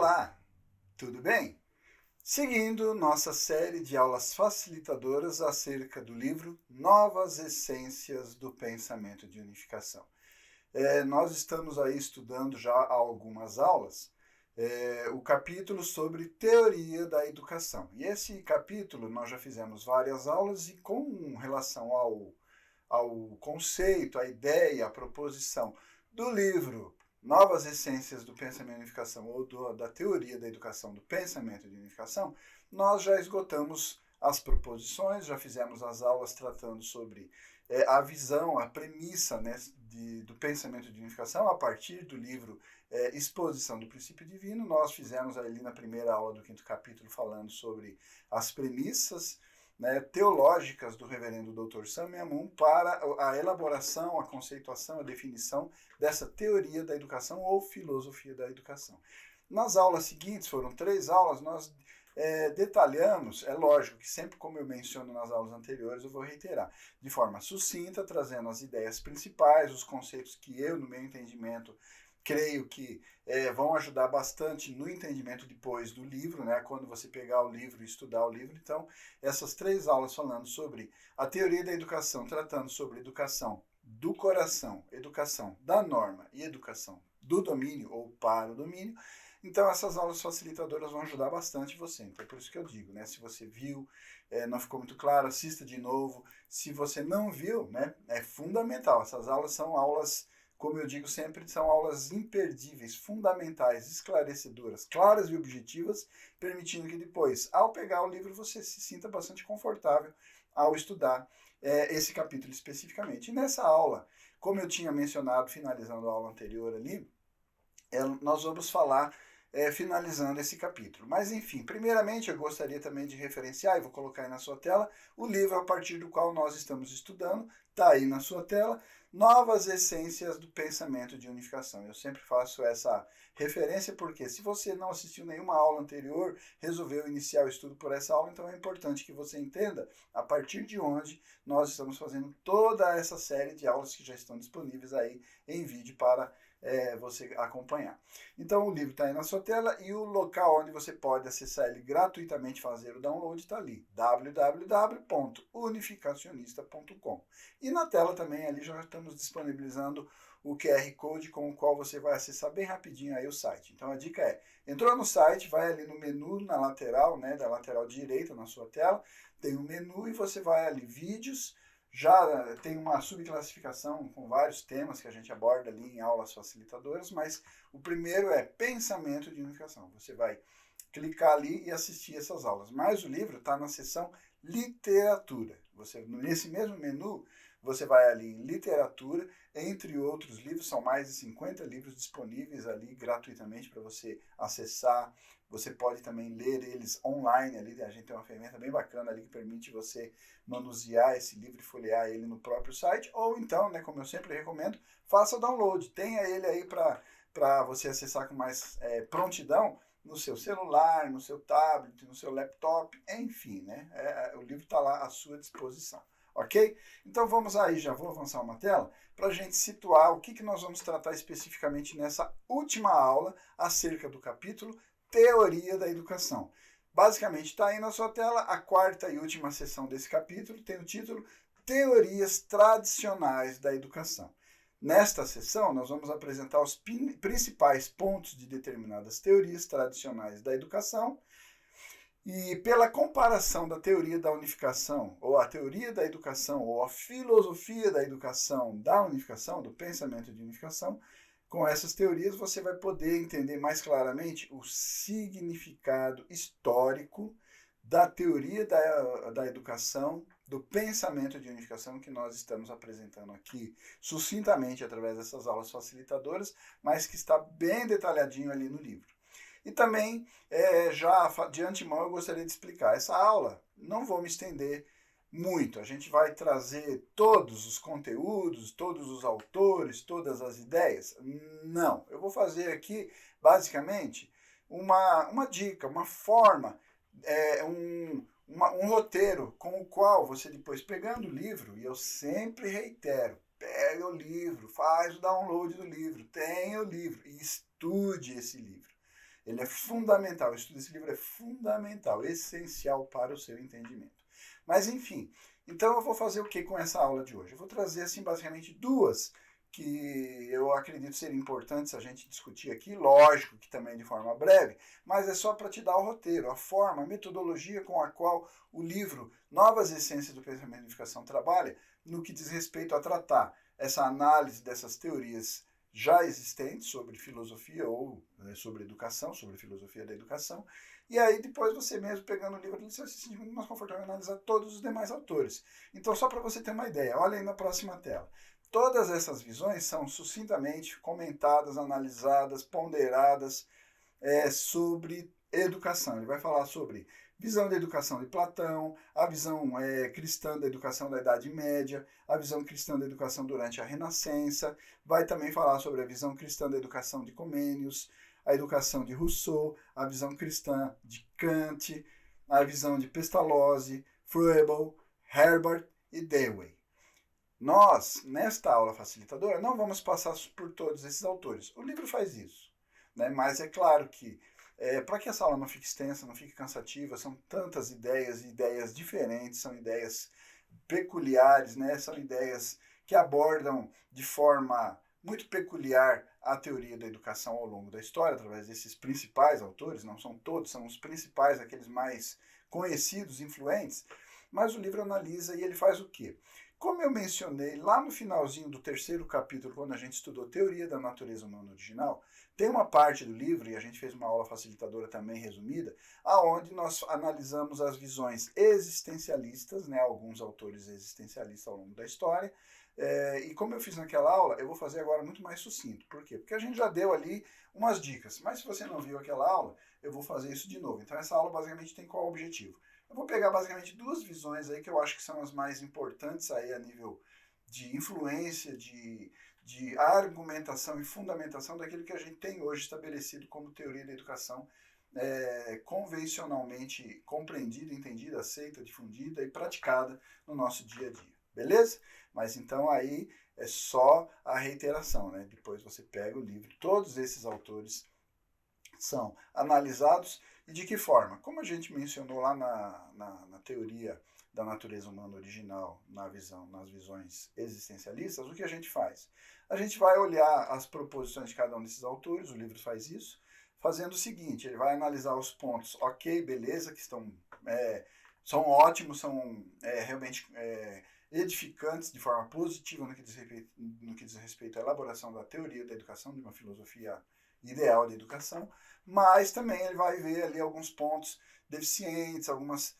Olá, tudo bem? Seguindo nossa série de aulas facilitadoras acerca do livro Novas Essências do Pensamento de Unificação. Nós estamos aí estudando já há algumas aulas o capítulo sobre teoria da educação. E esse capítulo nós já fizemos várias aulas e com relação ao conceito, à ideia, à proposição do livro Novas Essências do Pensamento de Unificação ou da Teoria da Educação do Pensamento de Unificação, nós já esgotamos as proposições, já fizemos as aulas tratando sobre a visão, a premissa, né, do pensamento de unificação a partir do livro Exposição do Princípio Divino. Nós fizemos ali na primeira aula do 5º capítulo falando sobre as premissas, né, teológicas do reverendo Dr. Sammy Moon para a elaboração, a conceituação, a definição dessa teoria da educação ou filosofia da educação. Nas aulas seguintes, foram 3 aulas, nós detalhamos, é lógico que sempre como eu menciono nas aulas anteriores, eu vou reiterar, de forma sucinta, trazendo as ideias principais, os conceitos que eu, no meu entendimento, creio que vão ajudar bastante no entendimento depois do livro, né? Quando você pegar o livro e estudar o livro. Então, essas 3 aulas falando sobre a teoria da educação, tratando sobre educação do coração, educação da norma e educação do domínio ou para o domínio. Então, essas aulas facilitadoras vão ajudar bastante você. Então, é por isso que eu digo, né? Se você viu, não ficou muito claro, assista de novo. Se você não viu, né? É fundamental. Essas aulas são aulas, como eu digo sempre, são aulas imperdíveis, fundamentais, esclarecedoras, claras e objetivas, permitindo que depois, ao pegar o livro, você se sinta bastante confortável ao estudar esse capítulo especificamente. E nessa aula, como eu tinha mencionado, finalizando a aula anterior ali, nós vamos falar finalizando esse capítulo. Mas enfim, primeiramente eu gostaria também de referenciar, e vou colocar aí na sua tela, o livro a partir do qual nós estamos estudando, está aí na sua tela, Novas Essências do Pensamento de Unificação. Eu sempre faço essa referência porque se você não assistiu nenhuma aula anterior, resolveu iniciar o estudo por essa aula, então é importante que você entenda a partir de onde nós estamos fazendo toda essa série de aulas que já estão disponíveis aí em vídeo para você acompanhar. Então o livro está aí na sua tela e o local onde você pode acessar ele gratuitamente, fazer o download, está ali, www.unificacionista.com. E na tela também ali já estamos disponibilizando o QR Code com o qual você vai acessar bem rapidinho aí o site. Então a dica é, entrou no site, vai ali no menu na lateral, né, da lateral direita na sua tela, tem um menu e você vai ali, vídeos, já tem uma subclassificação com vários temas que a gente aborda ali em aulas facilitadoras, mas o primeiro é pensamento de unificação. Você vai clicar ali e assistir essas aulas. Mas o livro está na seção literatura. Nesse mesmo menu, você vai ali em literatura, entre outros livros, são mais de 50 livros disponíveis ali gratuitamente para você acessar. Você pode também ler eles online ali, a gente tem uma ferramenta bem bacana ali que permite você manusear esse livro e folhear ele no próprio site, ou então, né, como eu sempre recomendo, faça o download, tenha ele aí para você acessar com mais prontidão no seu celular, no seu tablet, no seu laptop, enfim, né, o livro está lá à sua disposição. Ok? Então vamos aí, já vou avançar uma tela para a gente situar o que nós vamos tratar especificamente nessa última aula acerca do capítulo Teoria da Educação. Basicamente está aí na sua tela a 4ª e última sessão desse capítulo, tem o título Teorias Tradicionais da Educação. Nesta sessão nós vamos apresentar os principais pontos de determinadas teorias tradicionais da educação. E pela comparação da teoria da unificação, ou a teoria da educação, ou a filosofia da educação, da unificação, do pensamento de unificação, com essas teorias você vai poder entender mais claramente o significado histórico da teoria da educação, do pensamento de unificação que nós estamos apresentando aqui sucintamente através dessas aulas facilitadoras, mas que está bem detalhadinho ali no livro. E também, já de antemão, eu gostaria de explicar. Essa aula, não vou me estender muito. A gente vai trazer todos os conteúdos, todos os autores, todas as ideias? Não. Eu vou fazer aqui, basicamente, uma dica, uma forma, um roteiro com o qual você depois, pegando o livro, e eu sempre reitero, pega o livro, faz o download do livro, tenha o livro e estude esse livro. Ele é fundamental, o estudo desse livro é fundamental, essencial para o seu entendimento. Mas enfim, então eu vou fazer o que com essa aula de hoje? Eu vou trazer assim basicamente duas que eu acredito serem importantes a gente discutir aqui, lógico que também de forma breve, mas é só para te dar o roteiro, a forma, a metodologia com a qual o livro Novas Essências do Pensamento e Unificação trabalha no que diz respeito a tratar essa análise dessas teorias já existentes sobre filosofia ou sobre educação, sobre filosofia da educação, e aí depois você mesmo pegando o livro, você vai se sentir muito mais confortável em analisar todos os demais autores. Então só para você ter uma ideia, olha aí na próxima tela. Todas essas visões são sucintamente comentadas, analisadas, ponderadas sobre educação. Ele vai falar sobre visão da educação de Platão, a visão cristã da educação da Idade Média, a visão cristã da educação durante a Renascença, vai também falar sobre a visão cristã da educação de Comênios, a educação de Rousseau, a visão cristã de Kant, a visão de Pestalozzi, Froebel, Herbart e Dewey. Nós, nesta aula facilitadora, não vamos passar por todos esses autores. O livro faz isso, né? Mas é claro que, para que essa aula não fique extensa, não fique cansativa, são tantas ideias, ideias diferentes, são ideias peculiares, né? São ideias que abordam de forma muito peculiar a teoria da educação ao longo da história, através desses principais autores, não são todos, são os principais, aqueles mais conhecidos, influentes, mas o livro analisa e ele faz o quê? Como eu mencionei lá no finalzinho do terceiro capítulo, quando a gente estudou Teoria da Natureza Humana Original, tem uma parte do livro, e a gente fez uma aula facilitadora também resumida, aonde nós analisamos as visões existencialistas, né, alguns autores existencialistas ao longo da história, e como eu fiz naquela aula, eu vou fazer agora muito mais sucinto. Por quê? Porque a gente já deu ali umas dicas, mas se você não viu aquela aula, eu vou fazer isso de novo. Então essa aula basicamente tem qual objetivo? Eu vou pegar basicamente duas visões aí que eu acho que são as mais importantes aí a nível de influência, de argumentação e fundamentação daquilo que a gente tem hoje estabelecido como teoria da educação convencionalmente compreendida, entendida, aceita, difundida e praticada no nosso dia a dia. Beleza? Mas então aí é só a reiteração, né? Depois você pega o livro, todos esses autores são analisados e de que forma? Como a gente mencionou lá na teoria da natureza humana original, nas visões existencialistas, o que a gente faz? A gente vai olhar as proposições de cada um desses autores, o livro faz isso, fazendo o seguinte, ele vai analisar os pontos, ok, beleza, que são ótimos, são realmente edificantes de forma positiva no que diz respeito à elaboração da teoria da educação, de uma filosofia ideal de educação, mas também ele vai ver ali alguns pontos deficientes, algumas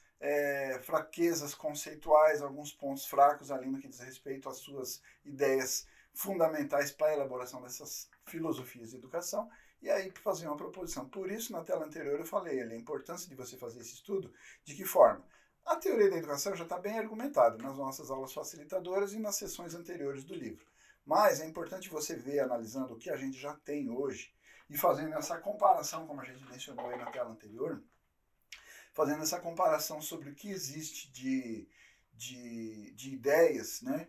fraquezas conceituais, alguns pontos fracos ali no que diz respeito às suas ideias fundamentais para a elaboração dessas filosofias de educação, e aí fazer uma proposição. Por isso, na tela anterior eu falei ali, a importância de você fazer esse estudo, de que forma? A teoria da educação já está bem argumentada nas nossas aulas facilitadoras e nas sessões anteriores do livro, mas é importante você ver, analisando o que a gente já tem hoje, e fazendo essa comparação, como a gente mencionou aí na tela anterior, fazendo essa comparação sobre o que existe de ideias, né,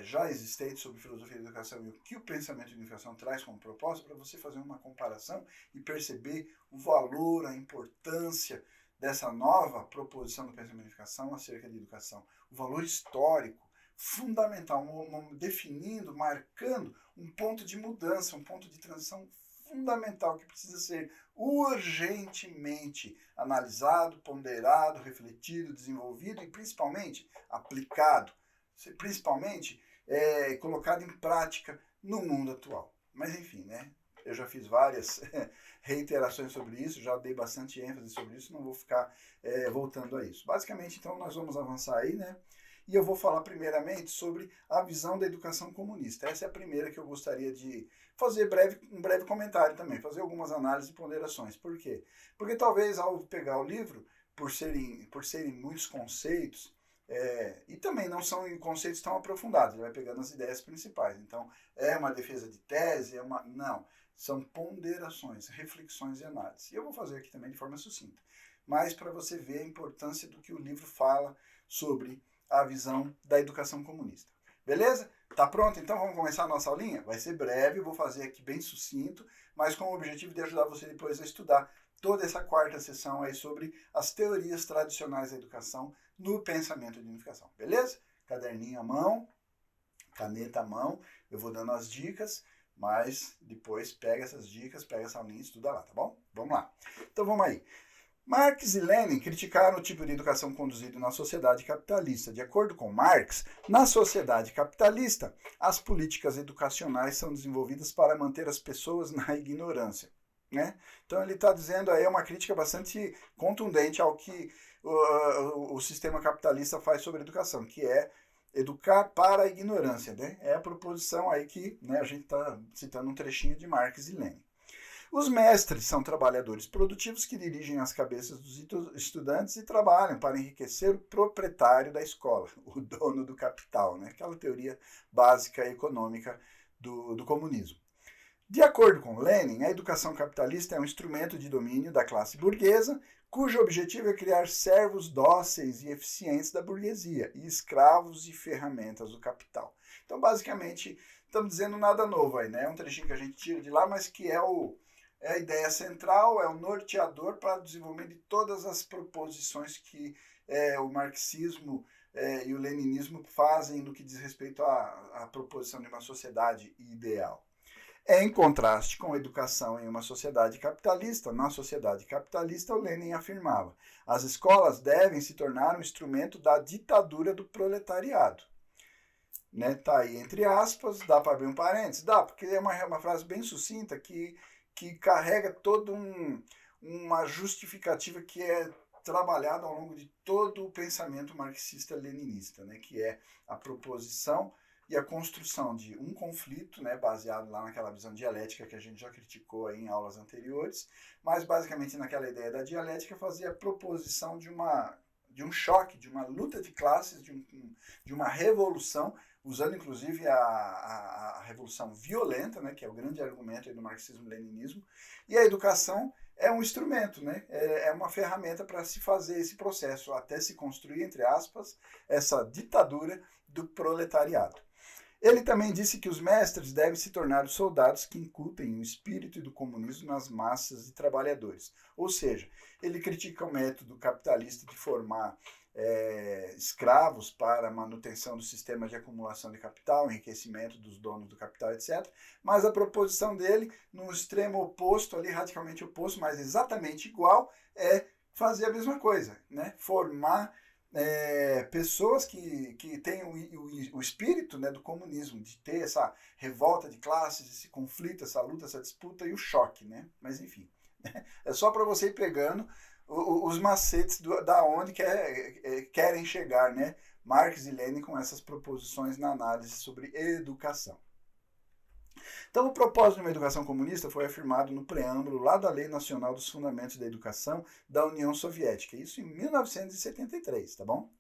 já existentes sobre filosofia da educação e o que o pensamento de unificação traz como propósito, para você fazer uma comparação e perceber o valor, a importância dessa nova proposição do pensamento de unificação acerca de educação, o valor histórico, fundamental, definindo, marcando um ponto de mudança, um ponto de transição fundamental que precisa ser urgentemente analisado, ponderado, refletido, desenvolvido e principalmente aplicado, principalmente colocado em prática no mundo atual. Mas enfim, né? Eu já fiz várias reiterações sobre isso, já dei bastante ênfase sobre isso, não vou ficar voltando a isso. Basicamente, então, nós vamos avançar aí, né? E eu vou falar primeiramente sobre a visão da educação comunista. Essa é a primeira que eu gostaria de fazer um breve comentário também, fazer algumas análises e ponderações. Por quê? Porque talvez ao pegar o livro, por serem muitos conceitos, e também não são conceitos tão aprofundados, ele vai pegando as ideias principais. Então, é uma defesa de tese, não, são ponderações, reflexões e análises. E eu vou fazer aqui também de forma sucinta, mas para você ver a importância do que o livro fala sobre a visão da educação comunista. Beleza? Tá pronto? Então vamos começar a nossa aulinha? Vai ser breve, eu vou fazer aqui bem sucinto, mas com o objetivo de ajudar você depois a estudar toda essa quarta sessão aí sobre as teorias tradicionais da educação no pensamento de unificação. Beleza? Caderninho à mão, caneta à mão, eu vou dando as dicas, mas depois pega essas dicas, pega essa aulinha e estuda lá, tá bom? Vamos lá. Então vamos aí. Marx e Lenin criticaram o tipo de educação conduzido na sociedade capitalista. De acordo com Marx, na sociedade capitalista, as políticas educacionais são desenvolvidas para manter as pessoas na ignorância. Né? Então ele está dizendo aí uma crítica bastante contundente ao que o sistema capitalista faz sobre a educação, que é educar para a ignorância. Né? É a proposição aí que, né, a gente está citando um trechinho de Marx e Lenin. Os mestres são trabalhadores produtivos que dirigem as cabeças dos estudantes e trabalham para enriquecer o proprietário da escola, o dono do capital, né? Aquela teoria básica econômica do comunismo. De acordo com Lenin, a educação capitalista é um instrumento de domínio da classe burguesa, cujo objetivo é criar servos dóceis e eficientes da burguesia e escravos e ferramentas do capital. Então, basicamente, estamos dizendo nada novo aí, né? É um trechinho que a gente tira de lá, mas que é a ideia central, é o norteador para o desenvolvimento de todas as proposições que o marxismo e o leninismo fazem no que diz respeito à proposição de uma sociedade ideal. Em contraste com a educação em uma sociedade capitalista, na sociedade capitalista, o Lenin afirmava: as escolas devem se tornar um instrumento da ditadura do proletariado. Né? Tá aí entre aspas, dá para abrir um parênteses? Dá, porque é uma frase bem sucinta que carrega toda uma justificativa que é trabalhada ao longo de todo o pensamento marxista-leninista, né, que é a proposição e a construção de um conflito, né, baseado lá naquela visão dialética que a gente já criticou aí em aulas anteriores, mas basicamente naquela ideia da dialética fazia a proposição de um choque, de uma luta de classes, de uma revolução, usando inclusive a revolução violenta, né, que é o grande argumento aí do marxismo-leninismo, e a educação é um instrumento, né, é uma ferramenta para se fazer esse processo, até se construir, entre aspas, essa ditadura do proletariado. Ele também disse que os mestres devem se tornar os soldados que incutem o espírito do comunismo nas massas de trabalhadores. Ou seja, ele critica o método capitalista de formar escravos para a manutenção do sistema de acumulação de capital, enriquecimento dos donos do capital, etc. Mas a proposição dele, no extremo oposto, ali radicalmente oposto, mas exatamente igual, é fazer a mesma coisa, né? Formar pessoas que têm o espírito, né, do comunismo, de ter essa revolta de classes, esse conflito, essa luta, essa disputa e o choque, né? Mas enfim, é só para você ir pegando os macetes da onde querem chegar, né? Marx e Lenin com essas proposições na análise sobre educação. Então, o propósito de uma educação comunista foi afirmado no preâmbulo lá da Lei Nacional dos Fundamentos da Educação da União Soviética, isso em 1973, tá bom?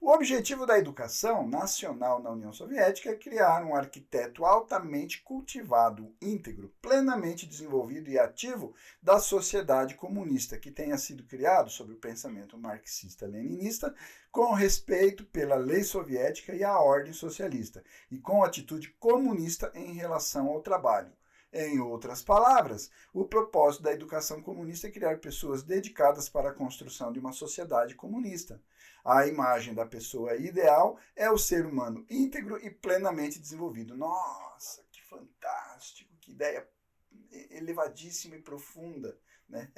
O objetivo da educação nacional na União Soviética é criar um arquiteto altamente cultivado, íntegro, plenamente desenvolvido e ativo da sociedade comunista, que tenha sido criado sob o pensamento marxista-leninista, com respeito pela lei soviética e a ordem socialista, e com atitude comunista em relação ao trabalho. Em outras palavras, o propósito da educação comunista é criar pessoas dedicadas para a construção de uma sociedade comunista. A imagem da pessoa ideal é o ser humano íntegro e plenamente desenvolvido. Nossa, que fantástico, que ideia elevadíssima e profunda, né?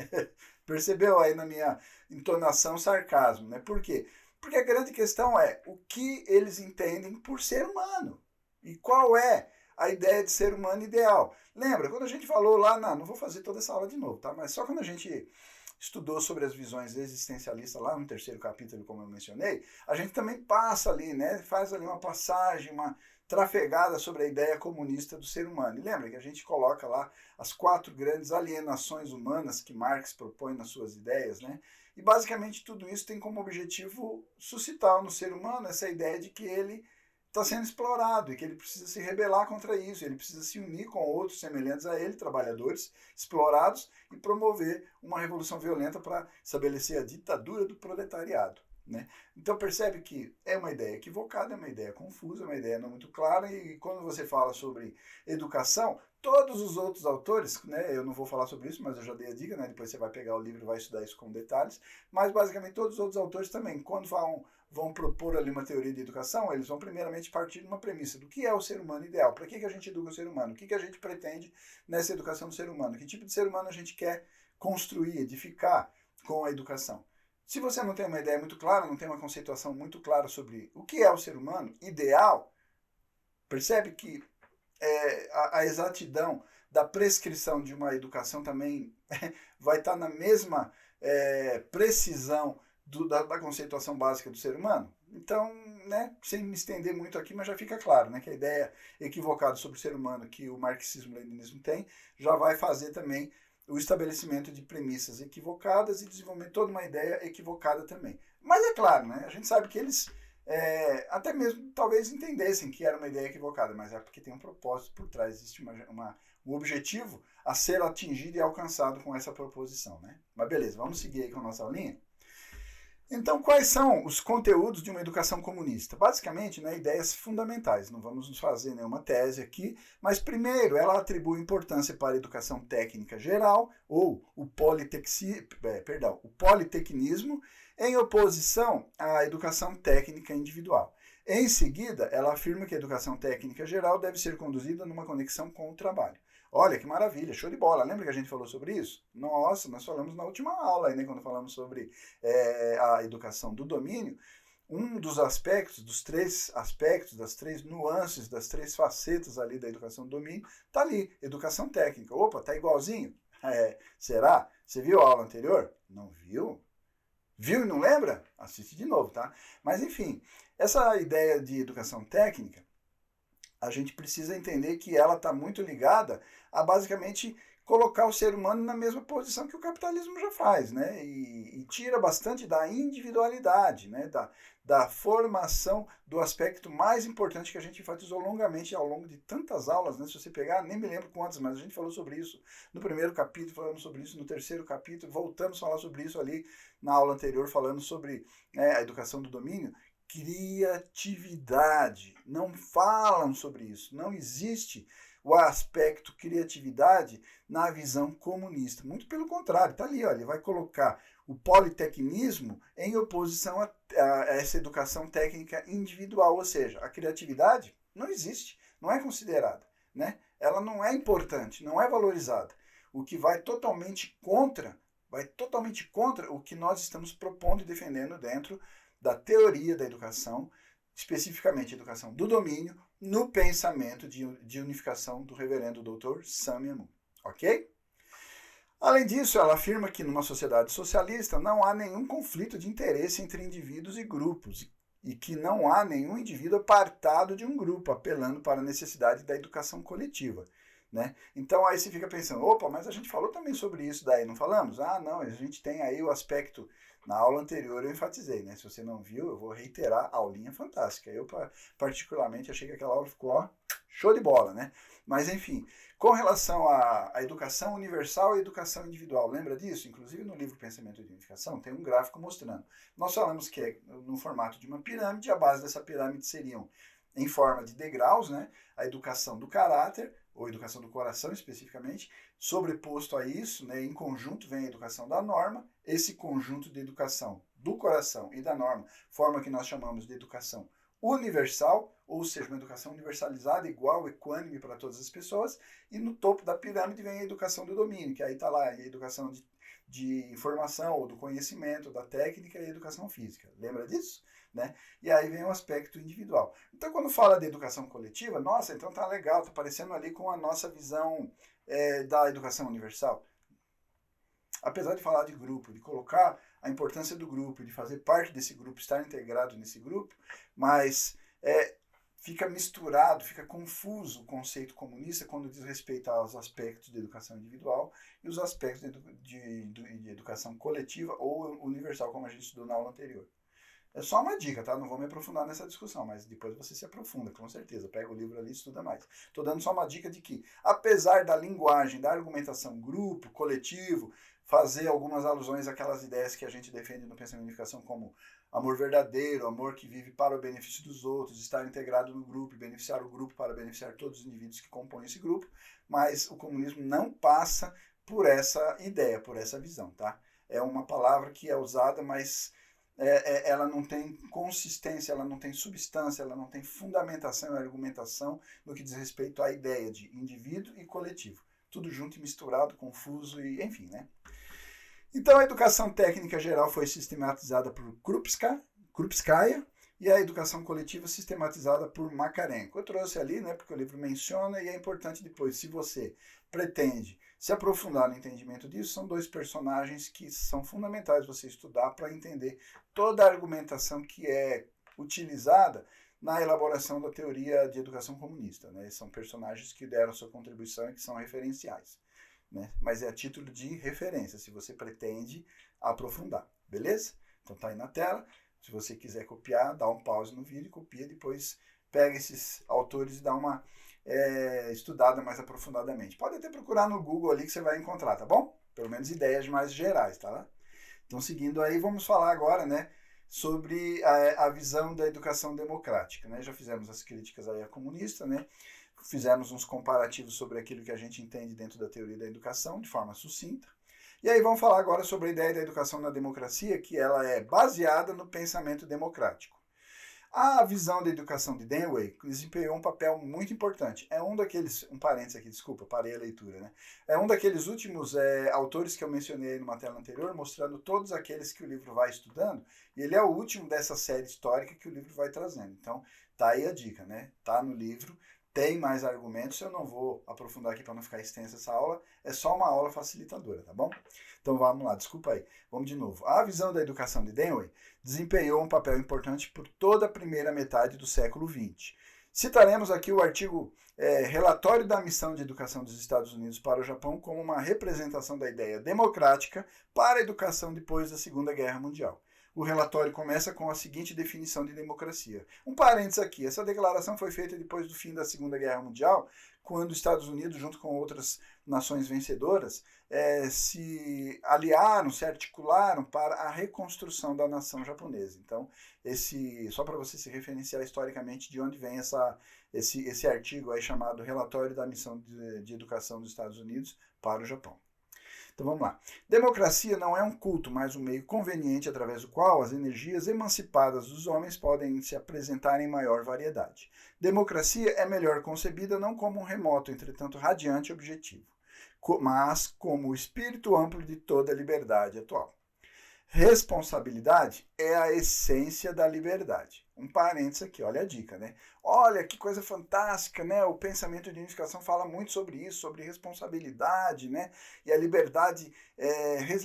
Percebeu aí na minha entonação sarcasmo, né? Por quê? Porque a grande questão é o que eles entendem por ser humano e qual é a ideia de ser humano ideal. Lembra, quando a gente falou lá, não vou fazer toda essa aula de novo, tá? Mas só quando a gente estudou sobre as visões existencialistas lá no terceiro capítulo, como eu mencionei, a gente também passa ali, né? Faz ali uma passagem, uma trafegada sobre a ideia comunista do ser humano. E lembra que a gente coloca lá as 4 grandes alienações humanas que Marx propõe nas suas ideias, né? E basicamente tudo isso tem como objetivo suscitar no ser humano essa ideia de que ele está sendo explorado e que ele precisa se rebelar contra isso, ele precisa se unir com outros semelhantes a ele, trabalhadores explorados, e promover uma revolução violenta para estabelecer a ditadura do proletariado. né? Então percebe que é uma ideia equivocada, é uma ideia confusa, é uma ideia não muito clara, e quando você fala sobre educação, todos os outros autores, né, eu não vou falar sobre isso, mas eu já dei a dica, né, depois você vai pegar o livro e vai estudar isso com detalhes, mas basicamente todos os outros autores também, quando vão propor ali uma teoria de educação, eles vão primeiramente partir de uma premissa do que é o ser humano ideal, para que a gente educa o ser humano, o que a gente pretende nessa educação do ser humano, que tipo de ser humano a gente quer construir, edificar com a educação. Se você não tem uma ideia muito clara, não tem uma conceituação muito clara sobre o que é o ser humano ideal, percebe que a exatidão da prescrição de uma educação também vai estar na mesma precisão da conceituação básica do ser humano? Então, né, sem me estender muito aqui, mas já fica claro, né, que a ideia equivocada sobre o ser humano que o marxismo-leninismo tem já vai fazer também o estabelecimento de premissas equivocadas e desenvolvimento de toda uma ideia equivocada também. Mas é claro, né, a gente sabe que eles até mesmo talvez entendessem que era uma ideia equivocada, mas é porque tem um propósito por trás, existe um objetivo a ser atingido e alcançado com essa proposição, né? Mas beleza, vamos seguir aí com a nossa aulinha? Então, quais são os conteúdos de uma educação comunista? Basicamente, né, ideias fundamentais. Não vamos nos fazer nenhuma tese aqui, mas primeiro, ela atribui importância para a educação técnica geral, ou o politecnismo, em oposição à educação técnica individual. Em seguida, ela afirma que a educação técnica geral deve ser conduzida numa conexão com o trabalho. Olha que maravilha, show de bola. Lembra que a gente falou sobre isso? Nossa, nós falamos na última aula, né, quando falamos sobre a educação do domínio. Um dos aspectos, dos três aspectos, das três nuances, das três facetas ali da educação do domínio, tá ali, educação técnica. Opa, tá igualzinho? Será? Você viu a aula anterior? Não viu? Viu e não lembra? Assiste de novo, tá? Mas enfim, essa ideia de educação técnica, a gente precisa entender que ela está muito ligada a basicamente colocar o ser humano na mesma posição que o capitalismo já faz, né? E tira bastante da individualidade, né? Da formação do aspecto mais importante que a gente enfatizou longamente ao longo de tantas aulas, né? Se você pegar, nem me lembro quantas, mas a gente falou sobre isso no primeiro capítulo, falamos sobre isso no terceiro capítulo, voltamos a falar sobre isso ali na aula anterior, falando sobre a educação do domínio. Criatividade. Não falam sobre isso. Não existe o aspecto criatividade na visão comunista. Muito pelo contrário, está ali, ó, ele vai colocar o politecnismo em oposição a essa educação técnica individual, ou seja, a criatividade não existe, não é considerada, né? Ela não é importante, não é valorizada. O que vai totalmente contra o que nós estamos propondo e defendendo dentro da teoria da educação, especificamente a educação do domínio, no pensamento de unificação do reverendo Dr. Samya Moon. Ok? Além disso, ela afirma que numa sociedade socialista não há nenhum conflito de interesse entre indivíduos e grupos, e que não há nenhum indivíduo apartado de um grupo, apelando para a necessidade da educação coletiva. Né? Então aí você fica pensando, opa, mas a gente falou também sobre isso daí, não falamos? Ah, não, a gente tem aí o aspecto, na aula anterior eu enfatizei, né? Se você não viu, eu vou reiterar, a aulinha fantástica. Eu particularmente achei que aquela aula ficou, ó, show de bola, né? Mas enfim, com relação à educação universal e educação individual, lembra disso? Inclusive no livro Pensamento de Unificação tem um gráfico mostrando. Nós falamos que é no formato de uma pirâmide, a base dessa pirâmide seriam em forma de degraus, né? A educação do caráter, ou educação do coração especificamente, sobreposto a isso, né, em conjunto vem a educação da norma, esse conjunto de educação do coração e da norma forma que nós chamamos de educação universal, ou seja, uma educação universalizada, igual, equânime para todas as pessoas, e no topo da pirâmide vem a educação do domínio, que aí está lá a educação de informação, ou do conhecimento, da técnica e a educação física. Lembra disso? Né? E aí vem o aspecto individual. Então, quando fala de educação coletiva, nossa, então tá legal, tá parecendo ali com a nossa visão da educação universal. Apesar de falar de grupo, de colocar a importância do grupo, de fazer parte desse grupo, estar integrado nesse grupo, mas fica misturado, fica confuso o conceito comunista quando diz respeito aos aspectos de educação individual e os aspectos de educação coletiva ou universal, como a gente estudou na aula anterior. É só uma dica, tá? Não vou me aprofundar nessa discussão, mas depois você se aprofunda, com certeza. Pega o livro ali e estuda mais. Estou dando só uma dica de que, apesar da linguagem, da argumentação grupo, coletivo, fazer algumas alusões àquelas ideias que a gente defende no pensamento de unificação, como amor verdadeiro, amor que vive para o benefício dos outros, estar integrado no grupo e beneficiar o grupo para beneficiar todos os indivíduos que compõem esse grupo, mas o comunismo não passa por essa ideia, por essa visão, tá? É uma palavra que é usada, mas ela não tem consistência, ela não tem substância, ela não tem fundamentação e argumentação no que diz respeito à ideia de indivíduo e coletivo. Tudo junto e misturado, confuso e enfim, né? Então a educação técnica geral foi sistematizada por Krupskaya e a educação coletiva sistematizada por Makarenko. Eu trouxe ali, né, porque o livro menciona e é importante depois, se você pretende se aprofundar no entendimento disso, são dois personagens que são fundamentais você estudar para entender toda a argumentação que é utilizada na elaboração da teoria de educação comunista, né? São personagens que deram sua contribuição e que são referenciais, né? Mas é a título de referência, se você pretende aprofundar, beleza? Então tá aí na tela, se você quiser copiar, dá um pause no vídeo, copia, depois pega esses autores e dá uma estudada mais aprofundadamente. Pode até procurar no Google ali que você vai encontrar, tá bom? Pelo menos ideias mais gerais, tá? Então, seguindo aí, vamos falar agora, né, sobre a visão da educação democrática, né? Já fizemos as críticas aí à comunista, né? Fizemos uns comparativos sobre aquilo que a gente entende dentro da teoria da educação, de forma sucinta. E aí vamos falar agora sobre a ideia da educação na democracia, que ela é baseada no pensamento democrático. A visão da educação de Denway desempenhou um papel muito importante. É um daqueles, um parênteses aqui, desculpa, parei a leitura, né? É um daqueles últimos autores que eu mencionei numa tela anterior, mostrando todos aqueles que o livro vai estudando, e ele é o último dessa série histórica que o livro vai trazendo. Então, tá aí a dica, né? Tá no livro, tem mais argumentos, eu não vou aprofundar aqui para não ficar extensa essa aula, é só uma aula facilitadora, tá bom? Então vamos lá, desculpa aí, vamos de novo. A visão da educação de Denway desempenhou um papel importante por toda a primeira metade do século XX. Citaremos aqui o artigo Relatório da Missão de Educação dos Estados Unidos para o Japão como uma representação da ideia democrática para a educação depois da Segunda Guerra Mundial. O relatório começa com a seguinte definição de democracia. Um parênteses aqui, essa declaração foi feita depois do fim da Segunda Guerra Mundial, quando os Estados Unidos, junto com outras nações vencedoras, se aliaram, se articularam para a reconstrução da nação japonesa. Então, só para você se referenciar historicamente de onde vem esse artigo aí chamado Relatório da Missão de Educação dos Estados Unidos para o Japão. Então vamos lá. Democracia não é um culto, mas um meio conveniente através do qual as energias emancipadas dos homens podem se apresentar em maior variedade. Democracia é melhor concebida não como um remoto, entretanto radiante objetivo, mas como o espírito amplo de toda a liberdade atual. Responsabilidade é a essência da liberdade. Um parênteses aqui, olha a dica, né? Olha que coisa fantástica, né? O pensamento de unificação fala muito sobre isso, sobre responsabilidade, né? E a liberdade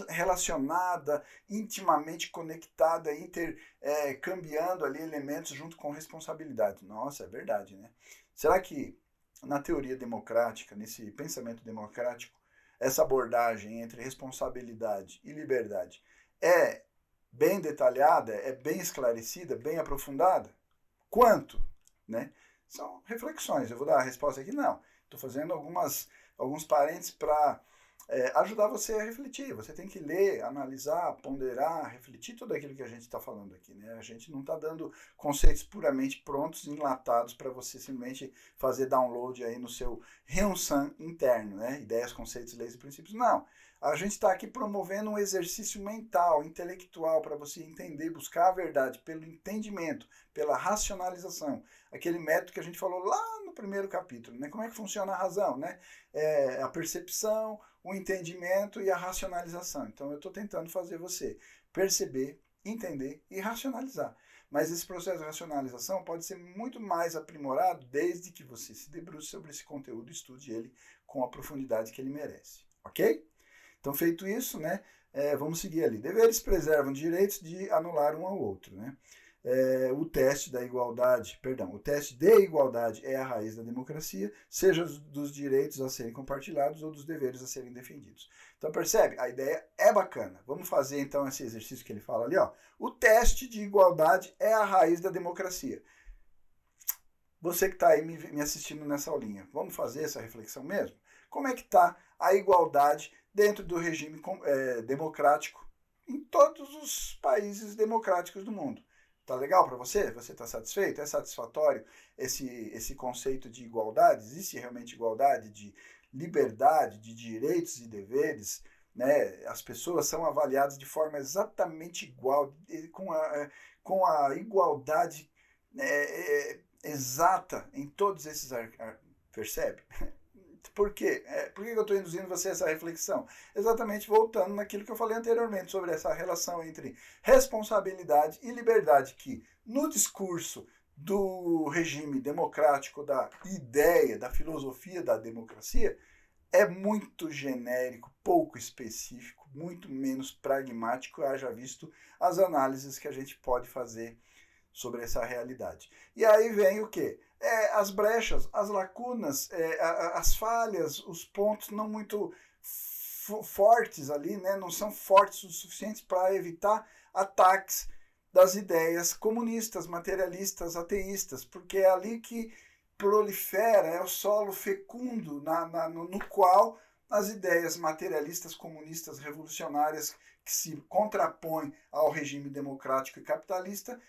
relacionada, intimamente conectada, intercambiando ali elementos junto com responsabilidade. Nossa, é verdade, né? Será que na teoria democrática, nesse pensamento democrático, essa abordagem entre responsabilidade e liberdade é bem detalhada, é bem esclarecida, bem aprofundada? Quanto? Né? São reflexões. Eu vou dar a resposta aqui? Não. Estou fazendo alguns parênteses para ajudar você a refletir. Você tem que ler, analisar, ponderar, refletir tudo aquilo que a gente está falando aqui. Né? A gente não está dando conceitos puramente prontos, enlatados, para você simplesmente fazer download aí no seu Ryunsan interno. Né? Ideias, conceitos, leis e princípios. Não. A gente está aqui promovendo um exercício mental, intelectual, para você entender, buscar a verdade pelo entendimento, pela racionalização. Aquele método que a gente falou lá no primeiro capítulo, né? Como é que funciona a razão, né? A percepção, o entendimento e a racionalização. Então, eu estou tentando fazer você perceber, entender e racionalizar. Mas esse processo de racionalização pode ser muito mais aprimorado desde que você se debruce sobre esse conteúdo e estude ele com a profundidade que ele merece. Ok? Então, feito isso, né, vamos seguir ali. Deveres preservam direitos de anular um ao outro. Né? o teste da igualdade, o teste de igualdade é a raiz da democracia, seja dos direitos a serem compartilhados ou dos deveres a serem defendidos. Então percebe? A ideia é bacana. Vamos fazer então esse exercício que ele fala ali, ó. O teste de igualdade é a raiz da democracia. Você que está aí me assistindo nessa aulinha, vamos fazer essa reflexão mesmo? Como é que está a igualdade dentro do regime democrático em todos os países democráticos do mundo? Tá legal para você? Você está satisfeito? É satisfatório esse conceito de igualdade? Existe realmente igualdade de liberdade, de direitos e deveres? Né? As pessoas são avaliadas de forma exatamente igual, com a igualdade exata em todos esses... Percebe? Por quê? Por que eu estou induzindo você a essa reflexão? Exatamente voltando naquilo que eu falei anteriormente sobre essa relação entre responsabilidade e liberdade, que no discurso do regime democrático, da ideia, da filosofia da democracia, é muito genérico, pouco específico, muito menos pragmático, haja visto as análises que a gente pode fazer sobre essa realidade. E aí vem o quê? As brechas, as lacunas, as falhas, os pontos não muito fortes ali, né? Não são fortes o suficiente para evitar ataques das ideias comunistas, materialistas, ateístas, porque é ali que prolifera, é o solo fecundo no qual as ideias materialistas, comunistas, revolucionárias que se contrapõem ao regime democrático e capitalista,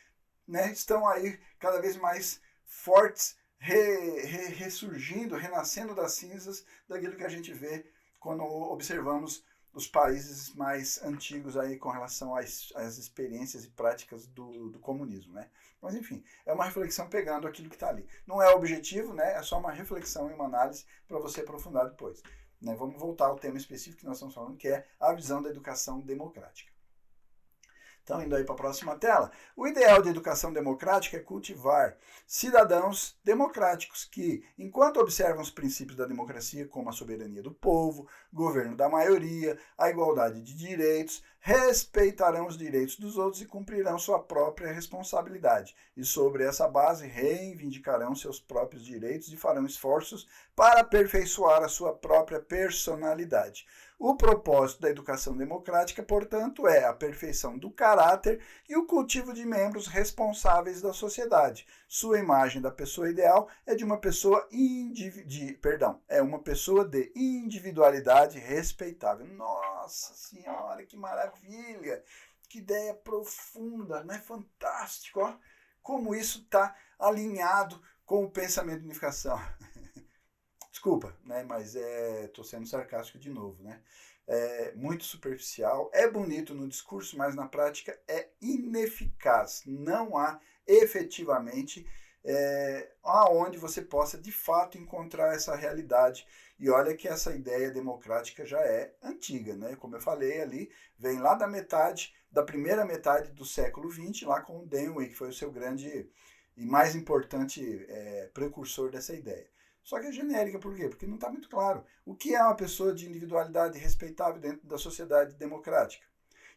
né, estão aí cada vez mais fortes, ressurgindo, renascendo das cinzas daquilo que a gente vê quando observamos os países mais antigos aí com relação às experiências e práticas do comunismo, né? Mas enfim, é uma reflexão pegando aquilo que está ali. Não é objetivo, né? É só uma reflexão e uma análise para você aprofundar depois. Né? Vamos voltar ao tema específico que nós estamos falando, que é a visão da educação democrática. Então, indo aí para a próxima tela, o ideal de educação democrática é cultivar cidadãos democráticos que, enquanto observam os princípios da democracia, como a soberania do povo, governo da maioria, a igualdade de direitos, respeitarão os direitos dos outros e cumprirão sua própria responsabilidade. E sobre essa base, reivindicarão seus próprios direitos e farão esforços para aperfeiçoar a sua própria personalidade. O propósito da educação democrática, portanto, é a perfeição do caráter e o cultivo de membros responsáveis da sociedade. Sua imagem da pessoa ideal é de uma pessoa uma pessoa de individualidade respeitável. Nossa Senhora, que maravilha! Que ideia profunda, não é fantástico? Ó? Como isso está alinhado com o pensamento de unificação. Desculpa, né? Mas estou sendo sarcástico de novo, né? É muito superficial, é bonito no discurso, mas na prática é ineficaz. Não há efetivamente aonde você possa de fato encontrar essa realidade. E olha que essa ideia democrática já é antiga, né? Como eu falei ali, vem lá da primeira metade do século XX, lá com o Dewey, que foi o seu grande e mais importante precursor dessa ideia. Só que é genérica, por quê? Porque não está muito claro. O que é uma pessoa de individualidade respeitável dentro da sociedade democrática?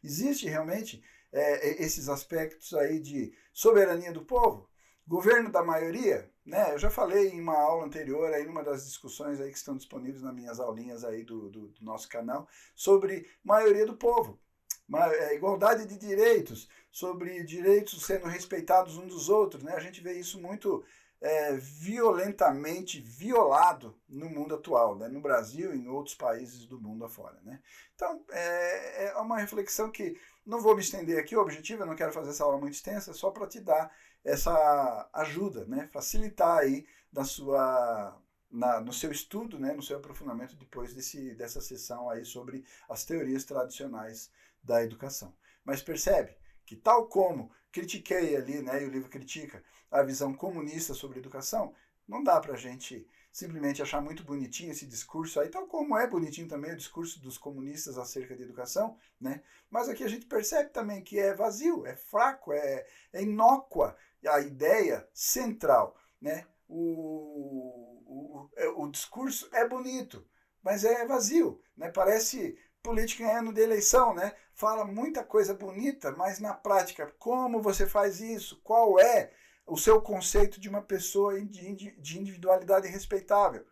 Existe realmente esses aspectos aí de soberania do povo? Governo da maioria? Né? Eu já falei em uma aula anterior, aí, numa das discussões aí que estão disponíveis nas minhas aulinhas aí do nosso canal, sobre maioria do povo. Igualdade de direitos, sobre direitos sendo respeitados uns dos outros. Né? A gente vê isso muito... violentamente violado no mundo atual, né? No Brasil e em outros países do mundo afora. Né? Então, é uma reflexão que não vou me estender aqui, o objetivo, eu não quero fazer essa aula muito extensa, só para te dar essa ajuda, né? Facilitar aí no seu estudo, né? No seu aprofundamento depois dessa sessão aí sobre as teorias tradicionais da educação. Mas percebe que tal como critiquei ali, né, e o livro critica a visão comunista sobre educação, não dá para a gente simplesmente achar muito bonitinho esse discurso aí, tal como é bonitinho também o discurso dos comunistas acerca de educação, né? Mas aqui a gente percebe também que é vazio, é fraco, é inócua a ideia central, né? O discurso é bonito, mas é vazio, né? Parece político em ano de eleição, né? Fala muita coisa bonita, mas na prática, como você faz isso? Qual é o seu conceito de uma pessoa de individualidade respeitável?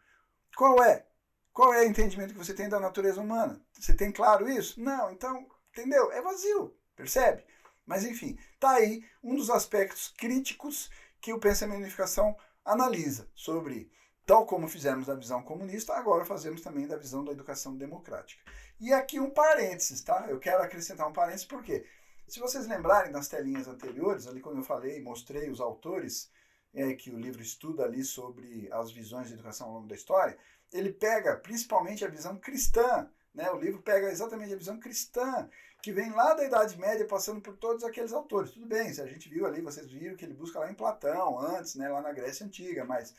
Qual é? Qual é o entendimento que você tem da natureza humana? Você tem claro isso? Não, então, entendeu? É vazio, percebe? Mas enfim, tá aí um dos aspectos críticos que o pensamento de unificação analisa sobre, tal como fizemos da visão comunista, agora fazemos também da visão da educação democrática. E aqui um parênteses, tá? Eu quero acrescentar um parênteses porque, se vocês lembrarem das telinhas anteriores, ali quando eu falei, mostrei os autores que o livro estuda ali sobre as visões de educação ao longo da história, ele pega principalmente a visão cristã, né? O livro pega exatamente a visão cristã, que vem lá da Idade Média, passando por todos aqueles autores. Tudo bem, se a gente viu ali, vocês viram que ele busca lá em Platão, antes, né, lá na Grécia Antiga, mas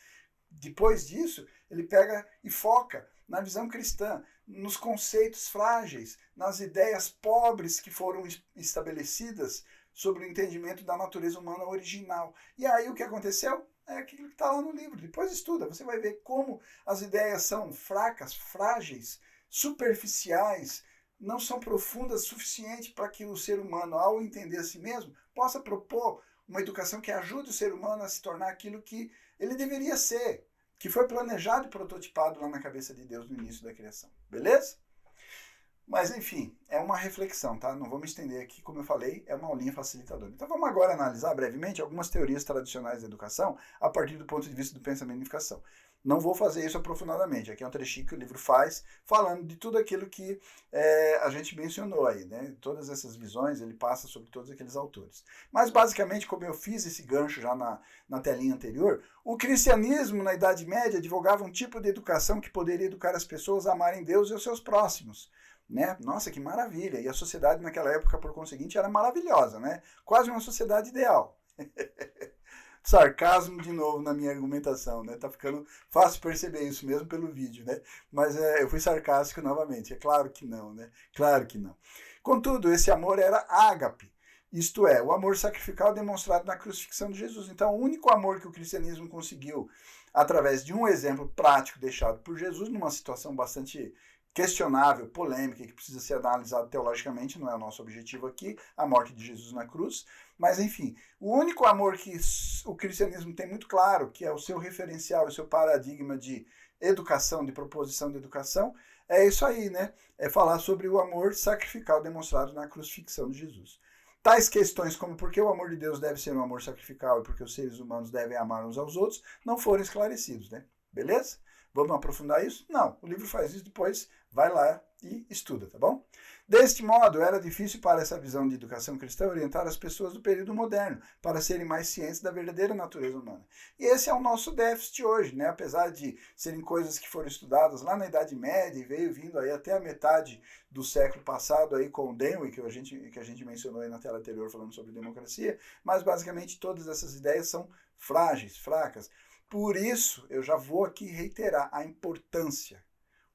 depois disso, ele pega e foca na visão cristã, nos conceitos frágeis, nas ideias pobres que foram estabelecidas sobre o entendimento da natureza humana original. E aí o que aconteceu? É aquilo que está lá no livro. Depois estuda, você vai ver como as ideias são fracas, frágeis, superficiais, não são profundas o suficiente para que o ser humano, ao entender a si mesmo, possa propor uma educação que ajude o ser humano a se tornar aquilo que ele deveria ser, que foi planejado e prototipado lá na cabeça de Deus no início da criação. Beleza? Mas, enfim, é uma reflexão, tá? Não vou me estender aqui, como eu falei, é uma aulinha facilitadora. Então vamos agora analisar brevemente algumas teorias tradicionais da educação a partir do ponto de vista do pensamento de unificação. Não vou fazer isso aprofundadamente, aqui é um trechinho que o livro faz, falando de tudo aquilo que a gente mencionou aí, né? Todas essas visões, ele passa sobre todos aqueles autores. Mas, basicamente, como eu fiz esse gancho já na telinha anterior, o cristianismo, na Idade Média, advogava um tipo de educação que poderia educar as pessoas a amarem Deus e os seus próximos. Né? Nossa, que maravilha! E a sociedade naquela época, por conseguinte, era maravilhosa, né? Quase uma sociedade ideal. Sarcasmo de novo na minha argumentação, né? Tá ficando fácil perceber isso mesmo pelo vídeo, né? Mas eu fui sarcástico novamente. É claro que não, né? Claro que não. Contudo, esse amor era ágape, isto é, o amor sacrificial demonstrado na crucifixão de Jesus. Então, o único amor que o cristianismo conseguiu, através de um exemplo prático deixado por Jesus, numa situação bastante questionável, polêmica, que precisa ser analisado teologicamente, não é o nosso objetivo aqui, a morte de Jesus na cruz, mas enfim, o único amor que o cristianismo tem muito claro, que é o seu referencial, o seu paradigma de educação, de proposição de educação, é isso aí, né? É falar sobre o amor sacrificial demonstrado na crucifixão de Jesus. Tais questões como por que o amor de Deus deve ser um amor sacrificial e por que os seres humanos devem amar uns aos outros, não foram esclarecidos, né? Beleza? Vamos aprofundar isso? Não, o livro faz isso depois, vai lá e estuda, tá bom? Deste modo, era difícil para essa visão de educação cristã orientar as pessoas do período moderno para serem mais cientes da verdadeira natureza humana. E esse é o nosso déficit hoje, né? Apesar de serem coisas que foram estudadas lá na Idade Média e veio vindo aí até a metade do século passado aí com o Dewey, que a gente mencionou aí na tela anterior falando sobre democracia, mas basicamente todas essas ideias são frágeis, fracas. Por isso, eu já vou aqui reiterar a importância,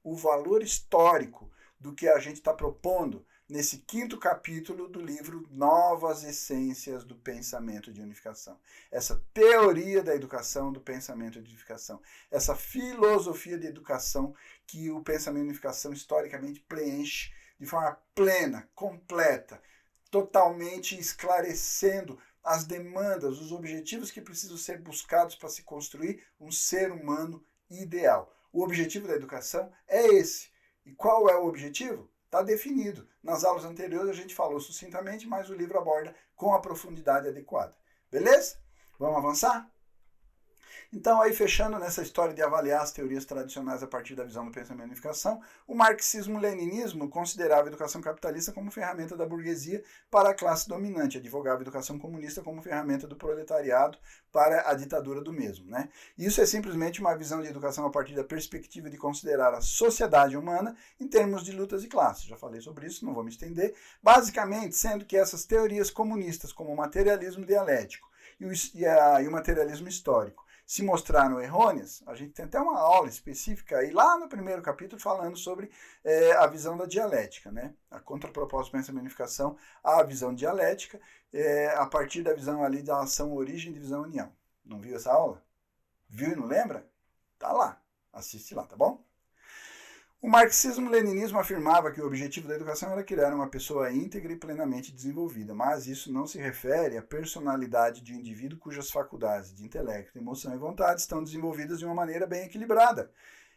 o valor histórico do que a gente está propondo nesse 5º capítulo do livro Novas Essências do Pensamento de Unificação. Essa teoria da educação do pensamento de unificação. Essa filosofia de educação que o pensamento de unificação historicamente preenche de forma plena, completa, totalmente esclarecendo as demandas, os objetivos que precisam ser buscados para se construir um ser humano ideal. O objetivo da educação é esse. E qual é o objetivo? Está definido. Nas aulas anteriores a gente falou sucintamente, mas o livro aborda com a profundidade adequada. Beleza? Vamos avançar? Então, aí fechando nessa história de avaliar as teorias tradicionais a partir da visão do pensamento de unificação, o marxismo-leninismo considerava a educação capitalista como ferramenta da burguesia para a classe dominante, advogava a educação comunista como ferramenta do proletariado para a ditadura do mesmo. Né? Isso é simplesmente uma visão de educação a partir da perspectiva de considerar a sociedade humana em termos de lutas de classes. Já falei sobre isso, não vou me estender. Basicamente, sendo que essas teorias comunistas, como o materialismo dialético e o materialismo histórico, se mostraram errôneas, a gente tem até uma aula específica aí lá no 1º capítulo falando sobre a visão da dialética, né? A contraproposta do pensamento de unificação à visão dialética, a partir da visão ali da ação origem, divisão união. Não viu essa aula? Viu e não lembra? Tá lá, assiste lá, tá bom? O marxismo-leninismo afirmava que o objetivo da educação era criar uma pessoa íntegra e plenamente desenvolvida, mas isso não se refere à personalidade de um indivíduo cujas faculdades de intelecto, emoção e vontade estão desenvolvidas de uma maneira bem equilibrada.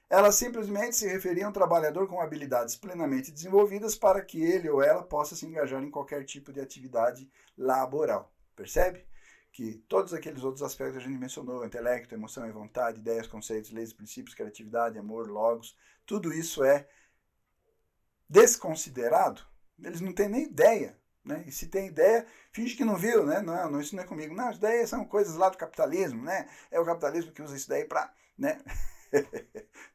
Elas simplesmente se referiam a um trabalhador com habilidades plenamente desenvolvidas para que ele ou ela possa se engajar em qualquer tipo de atividade laboral. Percebe? Que todos aqueles outros aspectos que a gente mencionou, intelecto, emoção e vontade, ideias, conceitos, leis, princípios, criatividade, amor, logos, tudo isso é desconsiderado. Eles não têm nem ideia, né? E se tem ideia, finge que não viu, né? Não, isso não é comigo. Não, isso daí são coisas lá do capitalismo, né? É o capitalismo que usa isso daí para, né?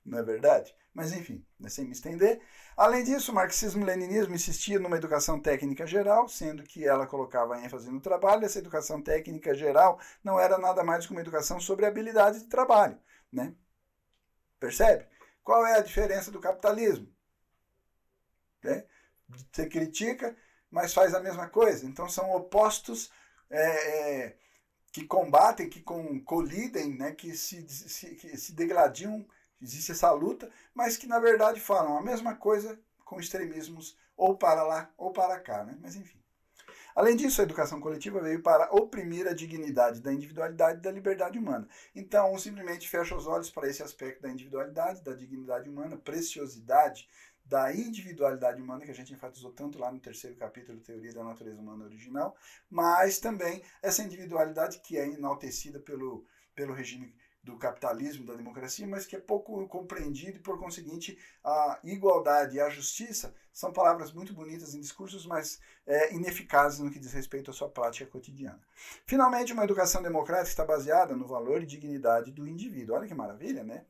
Não é verdade? Mas enfim, sem me estender. Além disso, o marxismo-leninismo insistia numa educação técnica geral, sendo que ela colocava ênfase no trabalho. Essa educação técnica geral não era nada mais do que uma educação sobre habilidade de trabalho, né? Percebe? Qual é a diferença do capitalismo? Você critica, mas faz a mesma coisa. Então são opostos que combatem, que colidem, né, que se degladiam, existe essa luta, mas que na verdade falam a mesma coisa com extremismos ou para lá ou para cá, né? Mas enfim. Além disso, a educação coletiva veio para oprimir a dignidade da individualidade e da liberdade humana. Então, simplesmente fecha os olhos para esse aspecto da individualidade, da dignidade humana, preciosidade da individualidade humana, que a gente enfatizou tanto lá no 3º capítulo, Teoria da Natureza Humana Original, mas também essa individualidade que é enaltecida pelo regime do capitalismo, da democracia, mas que é pouco compreendido e, por conseguinte, a igualdade e a justiça são palavras muito bonitas em discursos, mas ineficazes no que diz respeito à sua prática cotidiana. Finalmente, uma educação democrática está baseada no valor e dignidade do indivíduo. Olha que maravilha, né?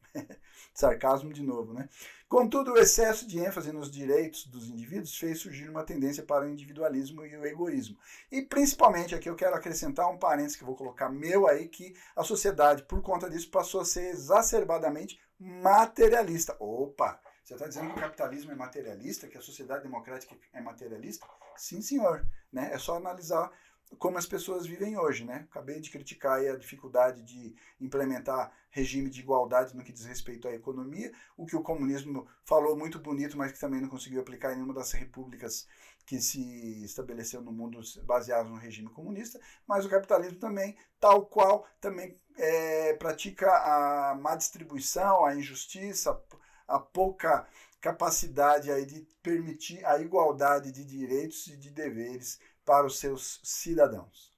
Sarcasmo de novo, né? Contudo, o excesso de ênfase nos direitos dos indivíduos fez surgir uma tendência para o individualismo e o egoísmo. E, principalmente, aqui eu quero acrescentar um parênteses que eu vou colocar meu aí, que a sociedade, por conta disso, passou a ser exacerbadamente materialista. Opa! Você está dizendo que o capitalismo é materialista, que a sociedade democrática é materialista? Sim, senhor. Né? É só analisar como as pessoas vivem hoje, né? Acabei de criticar aí a dificuldade de implementar regime de igualdade no que diz respeito à economia, o que o comunismo falou muito bonito, mas que também não conseguiu aplicar em nenhuma das repúblicas que se estabeleceu no mundo baseado no regime comunista, mas o capitalismo também, tal qual, também pratica a má distribuição, a injustiça, a pouca capacidade aí de permitir a igualdade de direitos e de deveres para os seus cidadãos.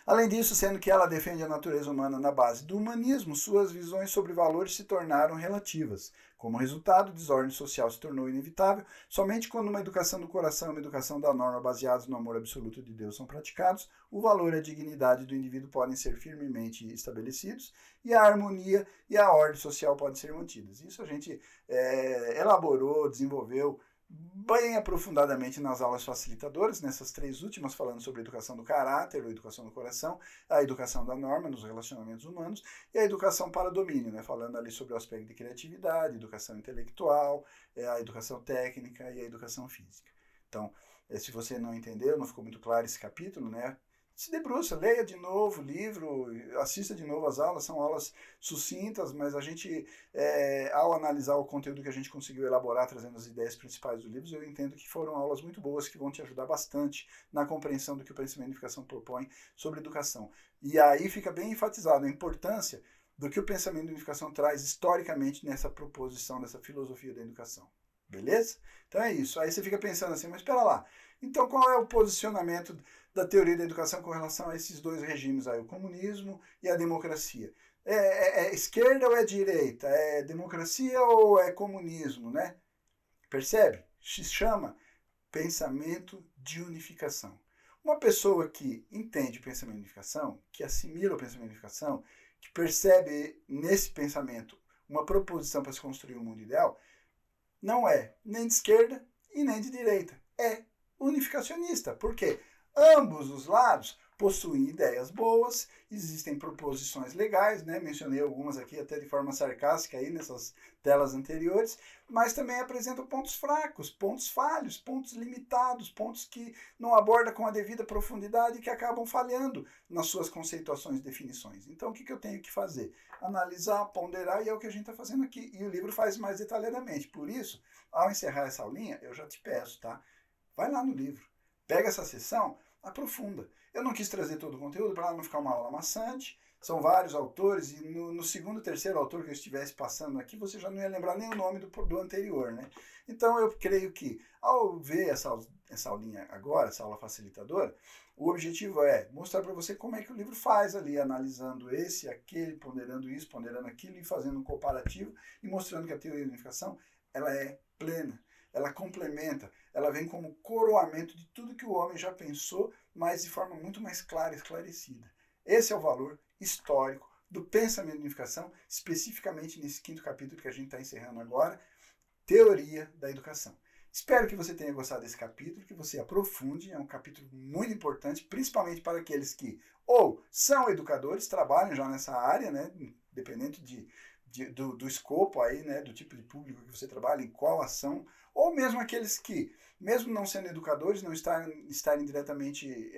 Além disso, sendo que ela defende a natureza humana na base do humanismo, suas visões sobre valores se tornaram relativas. Como resultado, a desordem social se tornou inevitável. Somente quando uma educação do coração e uma educação da norma baseadas no amor absoluto de Deus são praticados, o valor e a dignidade do indivíduo podem ser firmemente estabelecidos e a harmonia e a ordem social podem ser mantidas. Isso a gente elaborou, desenvolveu bem aprofundadamente nas aulas facilitadoras, nessas 3 últimas, falando sobre a educação do caráter, a educação do coração, a educação da norma nos relacionamentos humanos e a educação para domínio, né, falando ali sobre o aspecto de criatividade, educação intelectual, a educação técnica e a educação física. Então, se você não entendeu, não ficou muito claro esse capítulo, né, se debruça, leia de novo o livro, assista de novo as aulas, são aulas sucintas, mas a gente, ao analisar o conteúdo que a gente conseguiu elaborar, trazendo as ideias principais do livro, eu entendo que foram aulas muito boas, que vão te ajudar bastante na compreensão do que o pensamento de unificação propõe sobre educação. E aí fica bem enfatizado a importância do que o pensamento de unificação traz historicamente nessa proposição, nessa filosofia da educação. Beleza? Então é isso. Aí você fica pensando assim, mas espera lá, então qual é o posicionamento da teoria da educação com relação a esses 2 regimes aí, o comunismo e a democracia? É esquerda ou é direita? É democracia ou é comunismo, né? Percebe? Se chama pensamento de unificação. Uma pessoa que entende o pensamento de unificação, que assimila o pensamento de unificação, que percebe nesse pensamento uma proposição para se construir um mundo ideal, não é nem de esquerda e nem de direita. É unificacionista. Por quê? Ambos os lados possuem ideias boas, existem proposições legais, né? Mencionei algumas aqui até de forma sarcástica aí nessas telas anteriores, mas também apresentam pontos fracos, pontos falhos, pontos limitados, pontos que não aborda com a devida profundidade e que acabam falhando nas suas conceituações e definições. Então, o que eu tenho que fazer? Analisar, ponderar, e é o que a gente está fazendo aqui. E o livro faz mais detalhadamente. Por isso, ao encerrar essa aulinha, eu já te peço, tá? Vai lá no livro, pega essa sessão, aprofunda. Eu não quis trazer todo o conteúdo para não ficar uma aula maçante. São vários autores, e no segundo, terceiro autor que eu estivesse passando aqui, você já não ia lembrar nem o nome do anterior, né? Então, eu creio que, ao ver essa aulinha agora, essa aula facilitadora, o objetivo é mostrar para você como é que o livro faz ali, analisando esse, aquele, ponderando isso, ponderando aquilo, e fazendo um comparativo, e mostrando que a teoria da unificação, ela é plena, ela complementa, ela vem como coroamento de tudo que o homem já pensou, mas de forma muito mais clara e esclarecida. Esse é o valor histórico do pensamento de unificação, especificamente nesse 5º capítulo que a gente está encerrando agora, Teoria da Educação. Espero que você tenha gostado desse capítulo, que você aprofunde, é um capítulo muito importante, principalmente para aqueles que ou são educadores, trabalham já nessa área, né, dependente do escopo aí, né, do tipo de público que você trabalha, em qual ação, ou mesmo aqueles que, mesmo não sendo educadores, não estarem diretamente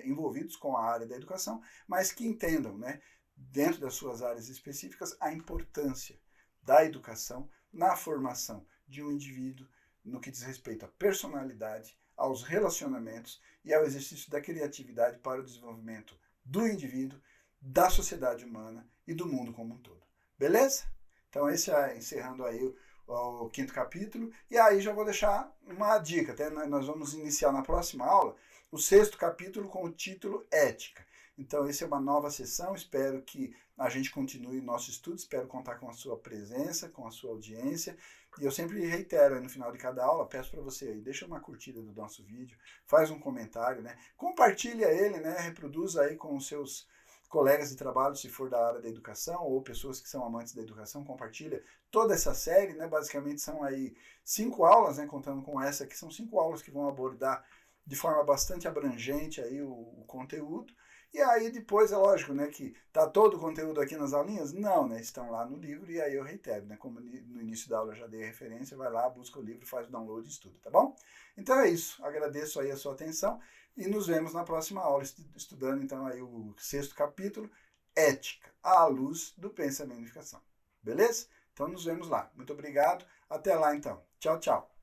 envolvidos com a área da educação, mas que entendam, né, dentro das suas áreas específicas, a importância da educação na formação de um indivíduo no que diz respeito à personalidade, aos relacionamentos e ao exercício da criatividade para o desenvolvimento do indivíduo, da sociedade humana e do mundo como um todo. Beleza? Então esse é encerrando aí o 5º capítulo, e aí já vou deixar uma dica, até nós vamos iniciar na próxima aula o 6º capítulo com o título Ética. Então essa é uma nova sessão, espero que a gente continue o nosso estudo, espero contar com a sua presença, com a sua audiência, e eu sempre reitero aí no final de cada aula, peço para você aí, deixa uma curtida do nosso vídeo, faz um comentário, né? Compartilha ele, né? Reproduza aí com os seus colegas de trabalho, se for da área da educação, ou pessoas que são amantes da educação, compartilha toda essa série, né? Basicamente são aí 5 aulas, né? Contando com essa, que são 5 aulas que vão abordar de forma bastante abrangente aí o conteúdo. E aí depois é lógico, né, que tá todo o conteúdo aqui nas aulinhas? Não, né, estão lá no livro, e aí eu reitero, né, como no início da aula eu já dei a referência, vai lá, busca o livro, faz o download e estuda, tá bom? Então é isso, agradeço aí a sua atenção e nos vemos na próxima aula, estudando então aí o 6º capítulo, Ética, à luz do pensamento de unificação. Beleza? Então nos vemos lá. Muito obrigado, até lá então. Tchau, tchau.